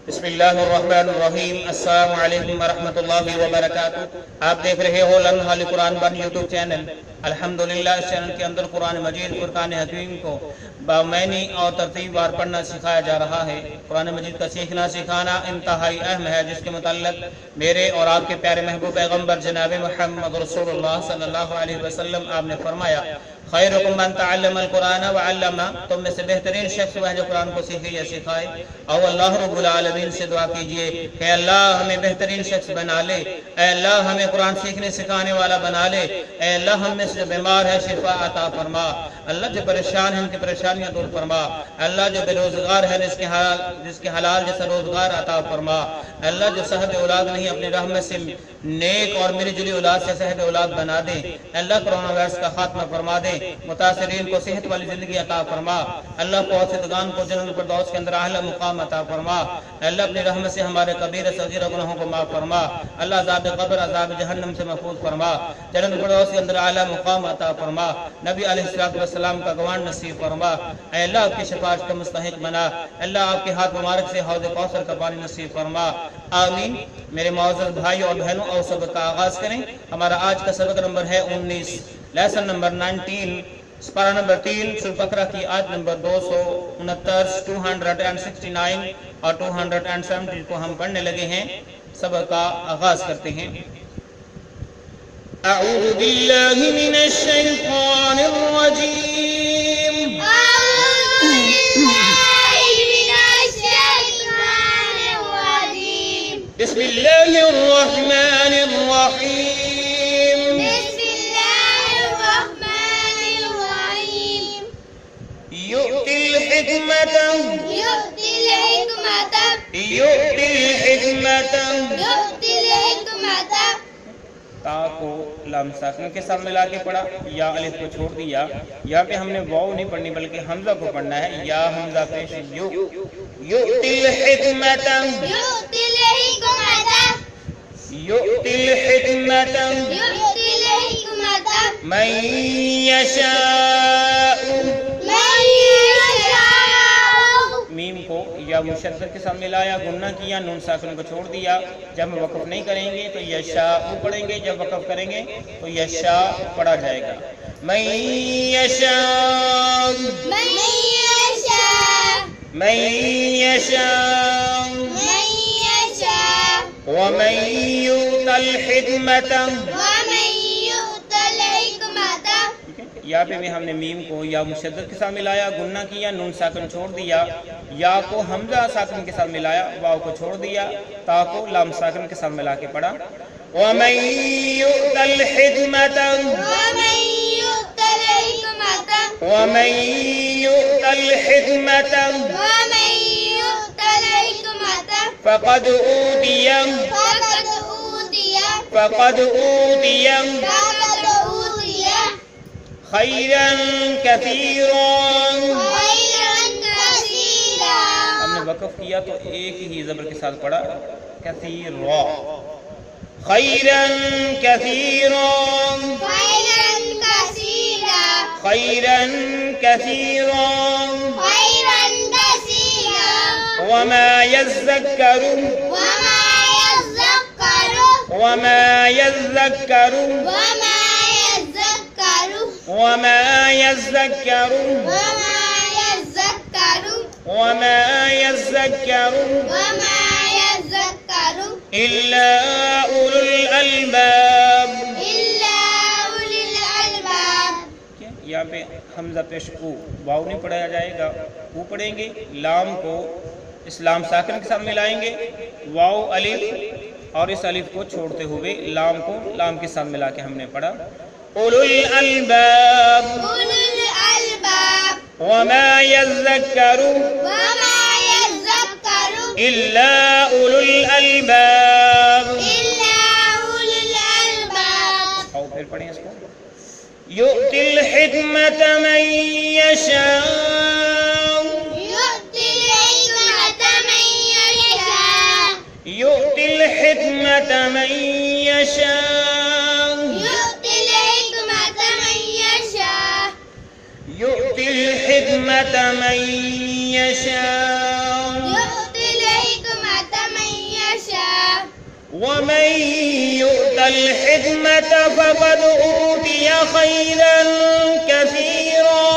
بسم اللہ الرحمن الرحیم۔ السلام علیکم ورحمۃ اللہ وبرکاتہ۔ آپ دیکھ رہے ہو لمحہ قرآن بن یوٹیوب چینل۔ الحمدللہ اس چینل کے اندر قرآن مجید فرقان حکیم کو بامعنی اور ترتیب وار پڑھنا سکھایا جا رہا ہے۔ قرآن مجید کا سیکھنا سکھانا انتہائی اہم ہے، جس کے متعلق میرے اور آپ کے پیارے محبوب پیغمبر جناب محمد رسول اللہ صلی اللہ علیہ وسلم آپ نے فرمایا، خیرکم من تعلم القرآن وعلمہ، تم میں سے بہترین شخص وہ ہے جو قرآن کو سیکھے یا سکھائے۔ او اللہ رب العالمین سے دعا کیجئے کہ اللہ ہمیں بہترین شخص بنا لے، اے اللہ ہمیں قرآن سیکھنے سکھانے والا بنا لے، اے اللہ ہم میں سے جو بیمار ہے شفا عطا فرما، اللہ جو پریشان ہے ان کی پریشانیاں دور فرما، اللہ جو بے روزگار ہے جس کے حلال جیسا روزگار عطا فرما، اللہ جو صاحب اولاد نہیں اپنی رحمت سے نیک اور ملی جلی اولاد سے صاحب اولاد بنا دے، اللہ کرونا وائرس کا خاتمہ فرما دے، متاثرین کو صحت والی زندگی عطا فرما، اللہ فاسدگان کو جنت الفردوس کے اندر اعلی مقام عطا فرما، اللہ اپنی رحمت سے ہمارے کبیرہ صغیرہ گناہوں کو معاف فرما، اللہ عذاب قبر عذاب جہنم سے محفوظ فرما، جنت الفردوس کے اندر اعلی مقام عطا فرما، نبی علیہ السلام کا گوان نصیب فرما، اے اللہ آپ کی شفاعت کا مستحق بنا، اللہ آپ کے ہاتھ مبارک سے حوض کوثر کا پانی نصیب فرما، آمین۔ میرے معزز بھائیوں اور بہنوں، اور سبق کا آغاز کریں۔ ہمارا آج کا سبق نمبر ہے 19، لیسن نمبر 19، سپارہ نمبر 3 سورۃ بقرہ کی آیت نمبر 269، 269 اور 270 کو ہم پڑھنے لگے ہیں۔ سبق کا آغاز کرتے ہیں۔ اعوذ باللہ من الشیطان الرجیم، بسم اللہ الرحمن الرحیم، یؤتی الحکمت تا کو لام ساکن کے ساتھ ملا کے پڑھا، یا الف کو چھوڑ دیا۔ یہاں پہ ہم نے واو نہیں پڑھنی بلکہ حمزہ کو پڑھنا ہے، یا حمزہ پیش یو، یؤتی الحکمت، یؤتی الحکمت من یشاء، میم کو یا مشدد کے ساتھ ملایا، گنہ کیا، نون ساکن کو چھوڑ دیا۔ جب ہم وقف نہیں کریں گے تو یشاء پڑھیں گے، جب وقف کریں گے تو یشاء پڑھا جائے گا۔ من یشاء، من یشاء ومن یؤت الحکمت، یہاں پہ بھی ہم نے میم کو یا مشدد کے ساتھ ملایا، گنہ کیا، نون ساکن چھوڑ دیا، یا کو حمزہ ساکن کے ساتھ ملایا، واو کو چھوڑ دیا، تا کو لام ساکن کے ساتھ ملا کے پڑھا۔ وَمَن يُؤْتَ الْحِكْمَةَ، وَمَن يُؤْتَ الْحِكْمَةَ فَقَدْ أُوتِيَ خَيْرًا كَثِيرًا۔ ہم نے وقف کیا تو ایک ہی زبر کے ساتھ پڑھا، کثیرا، خیرًا کثیرا، خیرًا کثیرا، وما يذكر، وما يذكر، وما يذكر، وما يذكر إلا أولو الألباب۔ یہاں پہ حمزہ پیش او، واو نہیں پڑھایا جائے گا، او پڑھیں گے، لام کو اس لام ساکن کے ساتھ ملائیں گے، واو الف اور اس الف کو چھوڑتے ہوئے لام کو لام کے ساتھ ملا کے ہم نے پڑھا۔ اولو الالباب وما يذكر إلا أولو الألباب۔ اور پھر پڑھیں اس کو، يؤتي الحكمة من يشاء، يؤتي الحكمة من يشاء، يؤتي الحكمة من يشاء ومن يؤت الحكمة فقد أوتي خيرا كثيرا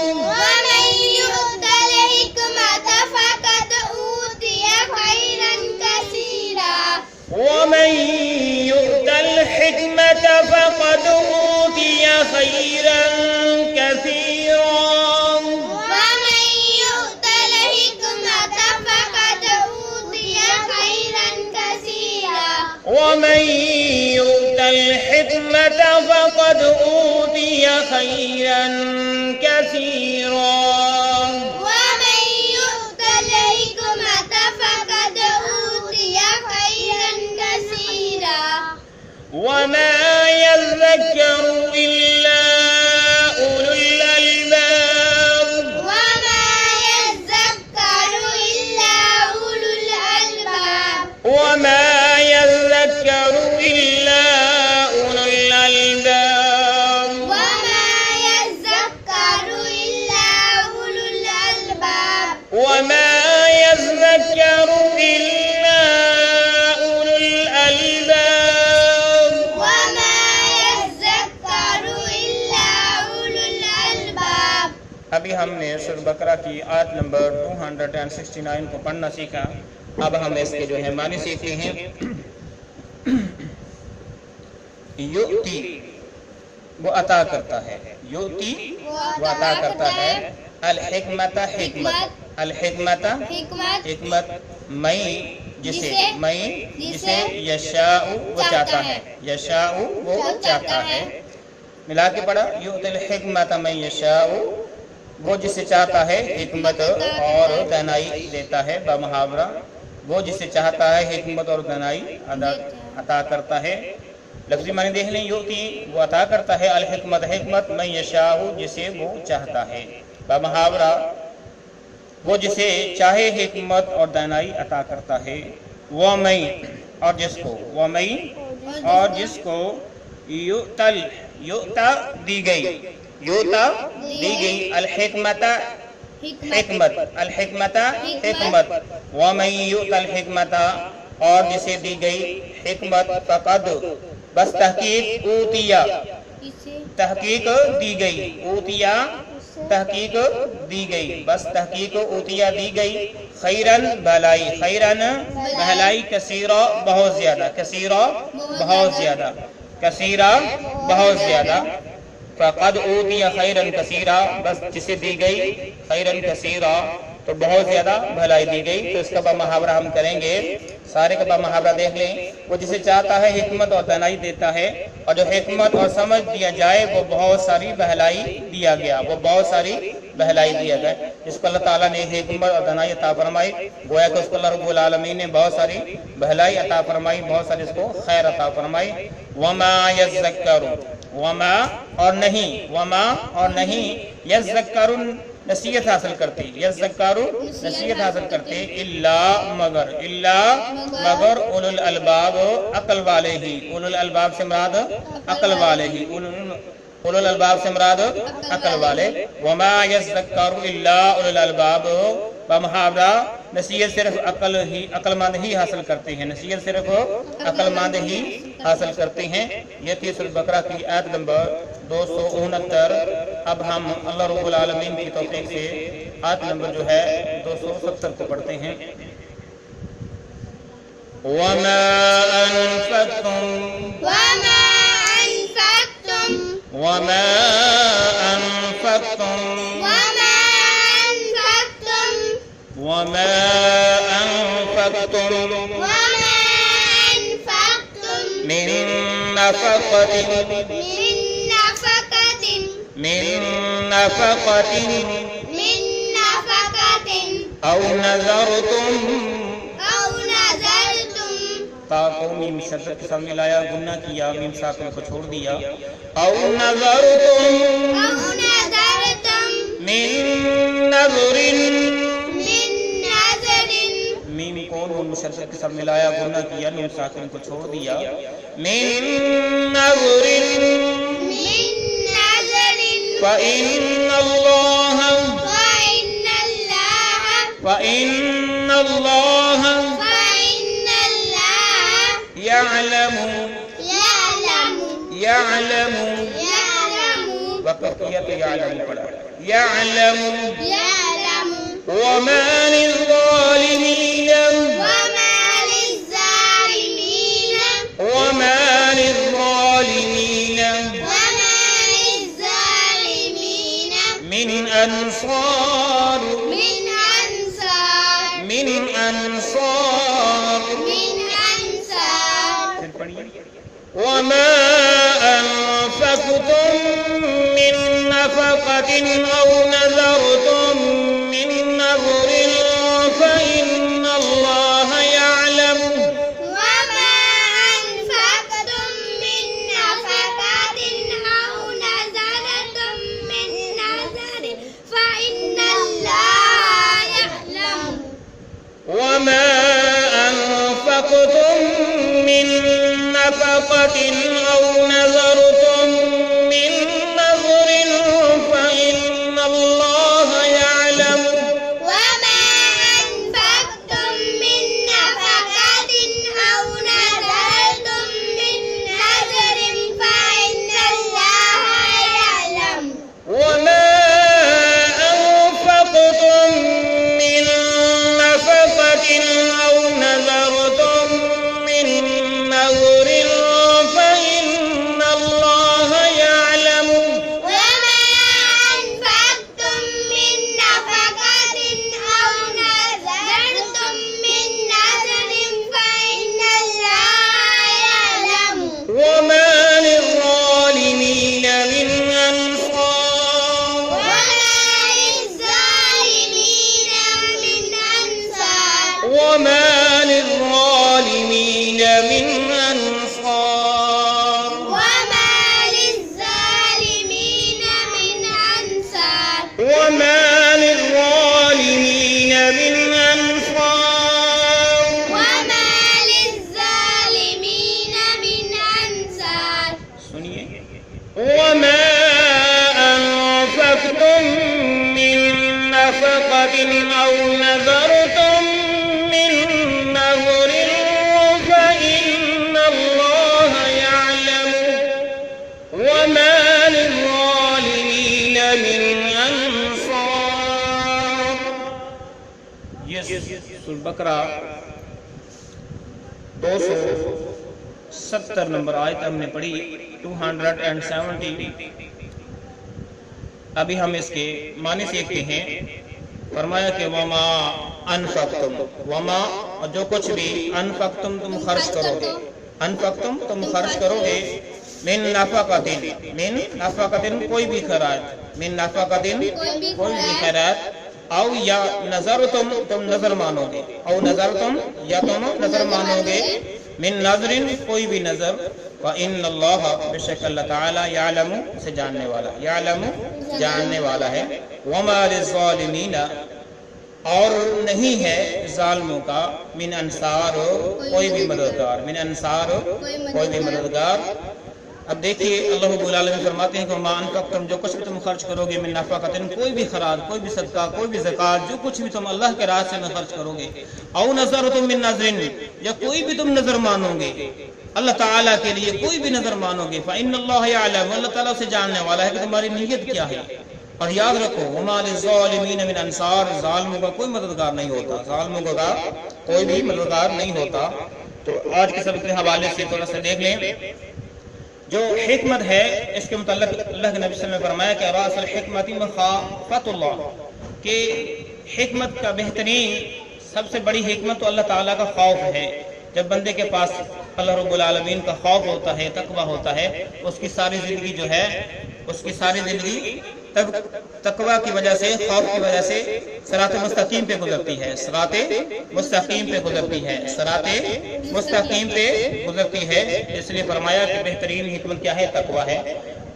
ومن يؤت الحكمة فقد أوتي خيرا كثيرا ومن يؤت الحكمة فقد أوتي خيرا كثيرا ومن يؤت الحكمة فقد أوتي خيرا كثيرا ومن يؤت الحكمة فقد أوتي خيرا كثيرا ومن يؤت الحكمة فقد أوتي خيرا كثيرا وما يذكر إلا أولو الألباب وما يذكر إلا أولو الألباب وما يذكر إلا أولو الألباب وما يذكر إلا أولو الألباب وما يذكر إلا أولو الألباب وما يذكر إلا أولو الألباب ابھی ہم نے سورہ بقرہ کی آیت نمبر 269 کو پڑھنا سیکھا. اب ہم اس کے جو ہے معنی سیکھتے ہیں. یؤتی وہ عطا کرتا ہے، یؤتی وہ عطا کرتا ہے، الحکمت حکمت، الحکمت حکمت حکمت، میں جسے یشاء وہ چاہتا ہے، یشاء وہ چاہتا ہے. ملا کے پڑھا، یؤتی الحکمت من یشاء وہ جسے چاہتا ہے حکمت اور دانائی دیتا ہے. بمحاورہ وہ جسے چاہتا ہے حکمت اور دانائی عطا کرتا ہے. لفظی معنی دیکھ لیں، یؤتی وہ عطا کرتا ہے، الحکمت حکمت، من یشاء جسے وہ چاہتا ہے. بمحاورہ وہ جسے چاہے حکمت اور دانائی عطا کرتا ہے. وَمَن اور جس کو، وَمَن اور جس کو یؤتا دی گئی، یؤتا دی گئی الحکمت حکمت، الحکمت حکمت، وَمَن یؤت الحکمت اور جسے دی گئی حکمت، فقد بس تحقیق اوتیا تحقیق دی گئی، اوتیا تحقیق دی گئی، بس تحقیق اوتیا دی گئی، خیرن بھلائی، خیرن بھلائی، کثیرہ بہت زیادہ، کثیرہ بہت زیادہ، کثیرہ بہت زیادہ. فقد اوتیا خیرن کثیرہ بس جسے دی گئی خیرن کثیرہ تو بہت زیادہ بھلائی دی گئی. تو اس کا با محاورہ ہم کریں گے، سارے کا با محاورہ دیکھ لیں. وہ جسے چاہتا ہے حکمت اور دانائی دیتا ہے، اور جو حکمت اور سمجھ دیا جائے وہ بہت ساری بہلائی دیا گیا، وہ بہت ساری بہلائی دیا گیا. جس کو اللہ تعالیٰ نے حکمت اور دانائی عطا فرمائی، گویا کہ اس کو اللہ رب العالمین نے بہت ساری بہلائی عطا فرمائی، بہت ساری اس کو خیر عطا فرمائی. وما یذکر، وما اور نہیں، وما اور نہیں، یذکرن نصیحت حاصل کرتے، یذکرن نصیحت حاصل کرتے، الا مگر، الا مگر اولو الالباب عقل والے ہی، اولو الالباب سے مراد عقل والے ہی، اولو الالباب سے مراد عقل والے. وما یذکر الا اولو الالباب بمحاورہ نصیحت صرف عقل مند ہی حاصل کرتے ہیں، نصیحت صرف عقل مند ہی حاصل کرتے ہیں. یہ تھی سورہ بقرہ کی آیت نمبر 269. اب ہم اللہ رب العالمین کی توفیق سے آیت نمبر جو ہے 270 کو پڑھتے ہیں. وَمَا أَنفَقْتُمْ وما أنفقتم وَمَا أَنفَقْتُمْ وما أنفقتم وَمَا أَنفَقْتُمْ وما أنفقتم مِّن نَّفَقَةٍ من نفقة من نفقة من نفقة أو نذرتم أو نذرتم تا کو میم شدت کے سامنے لایا، گناہ کیا، میم ساکن کو چھوڑ دیا. أو نذرتم أو نذرتم من نذر من نذر میم کو نون مشدد کے سامنے لایا، گناہ کیا، میم ساکن کو چھوڑ دیا. من نذر من نذر فإن الله فإن الله فإن الله فإن الله يعلم يعلم يعلم يعلم وقت کیا تو يعلم پڑھا يعلم يعلم وما للظالمين وما للظالمين وما للظالمين وما للظالمين من أنصار من أنصار من أنصار من أنصار وما أنفقتم من نفقة أو نذرتم من نذر فإن الله يعلمه وما أنفقتم من نفقة أو نذرتم من نذر فإن الله يعلمه وما أنفقتم من نفقة أو نذرتم من نذر فإن الله يعلمه وما أنفقتم من نفقة أو نذرتم من نذر فإن الله يعلمه وما أنفقتم من نفقة أو نذرتم من نذر فإن الله يعلمه وما أنفقتم من نفقة أو نذرتم من نذر فإن الله يعلمه وما للظالمين من أنصار وما للظالمين من أنصار وما للظالمين من أنصار وما للظالمين من أنصار وما للظالمين من أنصار وما للظالمين من أنصار سنیے وما أنفقتم من نفقة أو نذرتم من نذر فإن الله يعلمه وما للظالمين من أنصار. یہ سورۃ بقرہ 270 نمبر آیت ہم نے پڑھی 270. ابھی ہم اس کے معنی سیکھتے ہیں. فرمایا کہ وما انفقتم وما اور جو کچھ بھی انفقتم تم خرچ کرو گے انفقتم تم خرچ کرو گے من نفقتن کوئی بھی خیرات من نفقتن کوئی بھی خیرات او یا نظر تم نظر مانو گے او نظر تم یا تم نظر مانو گے من نظرن کوئی بھی نظر وَإِنَّ اللَّهَ بشک اللہ تعالی یعلم سے جاننے والا یعلم جاننے والا ہے. وَمَا لِلظَّالِمِينَ اور نہیں ہے ظالموں کا من انصار کوئی بھی مددگار من انصار کوئی بھی مددگار. اب دیکھیے اللہ رب العالمین فرماتے ہیں کہ وما انفقتم جو کچھ بھی تم خرچ کرو گے من نفقتن کوئی بھی خراج کوئی بھی صدقہ کوئی بھی زکوٰۃ جو کچھ بھی تم اللہ کے راستے میں خرچ کرو گے او نذرتم من نذر یا کوئی بھی تم نظر مانو گے اللہ تعالیٰ کے لیے کوئی بھی نظر مانو گے فإن اللہ یعلم اللہ تعالیٰ سے جاننے والا ہے کہ تمہاری نیت کیا ہے. اور یاد رکھو وما للظالمین من انصار ظالموں کا کوئی مددگار نہیں ہوتا ظالموں کا کوئی بھی مددگار نہیں ہوتا. تو آج کے سبق کے حوالے سے تھوڑا سا دیکھ لیں. جو حکمت ہے اس کے متعلق اللہ کے نبی صلی اللہ علیہ وسلم نے فرمایا کہ راس الحکمت مخافۃ اللہ کہ حکمت کا بہترین سب سے بڑی حکمت تو اللہ تعالیٰ کا خوف ہے. جب بندے کے پاس اللہ رب العالمین کا خوف ہوتا ہے تقوی ہوتا ہے اس کی ساری زندگی جو ہے اس کی ساری زندگی تقوی کی وجہ سے خوف کی وجہ سے صراط مستقیم پہ گزرتی ہے صراط مستقیم پہ گزرتی ہے صراط مستقیم پہ گزرتی ہے. اس لیے فرمایا کہ بہترین حکمت کیا ہے تقوی ہے.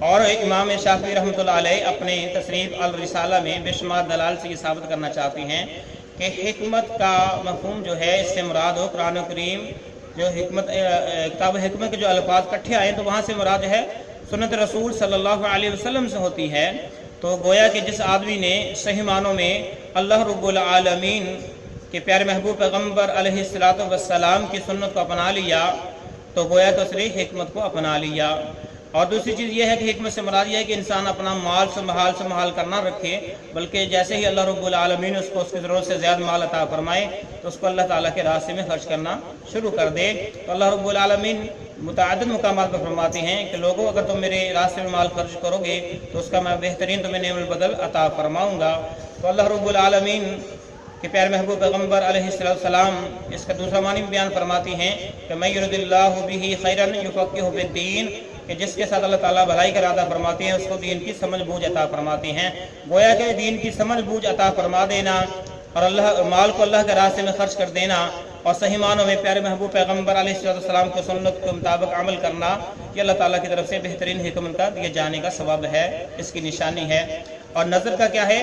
اور امام شافعی رحمۃ اللہ علیہ اپنے تصنیف الرسالہ میں بے شمار دلائل سے یہ ثابت کرنا چاہتے ہیں کہ حکمت کا مفہوم جو ہے اس سے مراد ہو قرآن کریم جو حکمت کتاب حکمت کے جو الفاظ کٹھے آئے تو وہاں سے مراد ہے سنت رسول صلی اللہ علیہ وسلم سے ہوتی ہے. تو گویا کہ جس آدمی نے صحیح معنوں میں اللہ رب العالمین کے پیارے محبوب پیغمبر علیہ الصلوۃ والسلام کی سنت کو اپنا لیا تو گویا کہ اس نے حکمت کو اپنا لیا۔ اور دوسری چیز یہ ہے کہ حکمت سے مراد یہ ہے کہ انسان اپنا مال سنبھال کر نہ رکھے، بلکہ جیسے ہی اللہ رب العالمین اس کو اس کی ضرورت سے زیادہ مال عطا فرمائے تو اس کو اللہ تعالیٰ کے راستے میں خرچ کرنا شروع کر دے۔ تو اللہ رب العالمین متعدد مقامات پر فرماتے ہیں کہ لوگوں اگر تم میرے راستے میں مال خرچ کرو گے تو اس کا میں بہترین تمہیں نعم البدل عطا فرماؤں گا۔ تو اللہ رب العالمین کہ پیارے محبوب پیغمبر علیہ السلام اس کا دوسرا معنی بھی بیان فرماتی ہیں کہ من یرد اللہ بہ خیرا یفقہہ فی الدین، کہ جس کے ساتھ اللہ تعالیٰ بھلائی کا ارادہ فرماتے ہیں اس کو دین کی سمجھ بوجھ عطا فرماتے ہیں۔ گویا کہ دین کی سمجھ بوجھ عطا فرما دینا اور مال کو اللہ کے راستے میں خرچ کر دینا اور صحیح معنوں میں پیارے محبوب پیغمبر علیہ السلام کی سنت کے مطابق عمل کرنا، یہ اللہ تعالیٰ کی طرف سے بہترین حکمت کا دیے جانے کا سبب ہے، اس کی نشانی ہے۔ اور نظر کا کیا ہے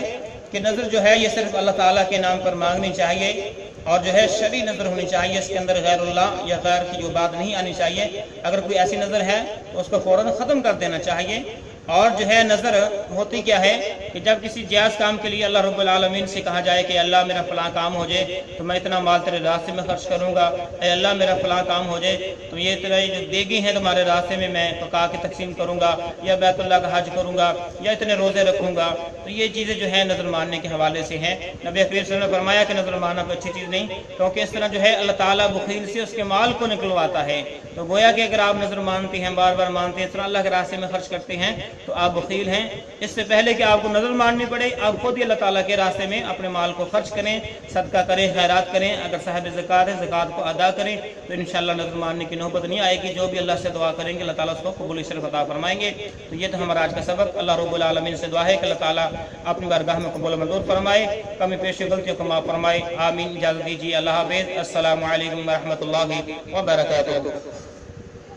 کہ نظر جو ہے یہ صرف اللہ تعالیٰ کے نام پر مانگنی چاہیے، اور جو ہے شرعی نظر ہونی چاہیے، اس کے اندر غیر اللہ یا غیر کی جو بات نہیں آنی چاہیے۔ اگر کوئی ایسی نظر ہے تو اس کو فوراً ختم کر دینا چاہیے۔ اور جو ہے نظر ہوتی کیا ہے کہ جب کسی جائز کام کے لیے اللہ رب العالمین سے کہا جائے کہ اللہ میرا فلاں کام ہو جائے تو میں اتنا مال تیرے راستے میں خرچ کروں گا، اے اللہ میرا فلاں کام ہو جائے تو یہ تیرے جو دیگی ہیں تمہارے راستے میں میں پکا کے تقسیم کروں گا، یا بیت اللہ کا حج کروں گا، یا اتنے روزے رکھوں گا، تو یہ چیزیں جو ہے نظر ماننے کے حوالے سے ہیں۔ نبی کریم صلی اللہ علیہ وسلم نے فرمایا کہ نظر ماننا کوئی اچھی چیز نہیں، کیونکہ اس طرح جو ہے اللہ تعالیٰ بخیل سے اس کے مال کو نکلواتا ہے۔ تو گویا کہ اگر آپ نظر مانتے ہیں، بار بار مانتے ہیں، اس طرح اللہ کے راستے میں خرچ کرتے ہیں تو آپ بخیل ہیں۔ اس سے پہلے کہ آپ کو نظر ماننی پڑے آپ خود ہی اللہ تعالیٰ کے راستے میں اپنے مال کو خرچ کریں، صدقہ کریں، خیرات کریں، اگر صاحب زکوٰۃ ہے زکوٰۃ کو ادا کریں تو انشاءاللہ نظر ماننے کی نوبت نہیں آئے گی۔ جو بھی اللہ سے دعا کریں گے اللہ تعالیٰ اس کو قبول شرف عطا فرمائیں گے۔ تو یہ تو ہمارا آج کا سبق۔ اللہ رب العالمین سے دعا ہے کہ اللہ تعالیٰ اپنی بارگاہ میں قبول منظور فرمائے، کمی پیشی غلطیوں کو معاف فرمائے، آمین۔ اجازت دیجیے، اللہ حافظ، السلام علیکم ورحمۃ اللہ وبرکاتہ۔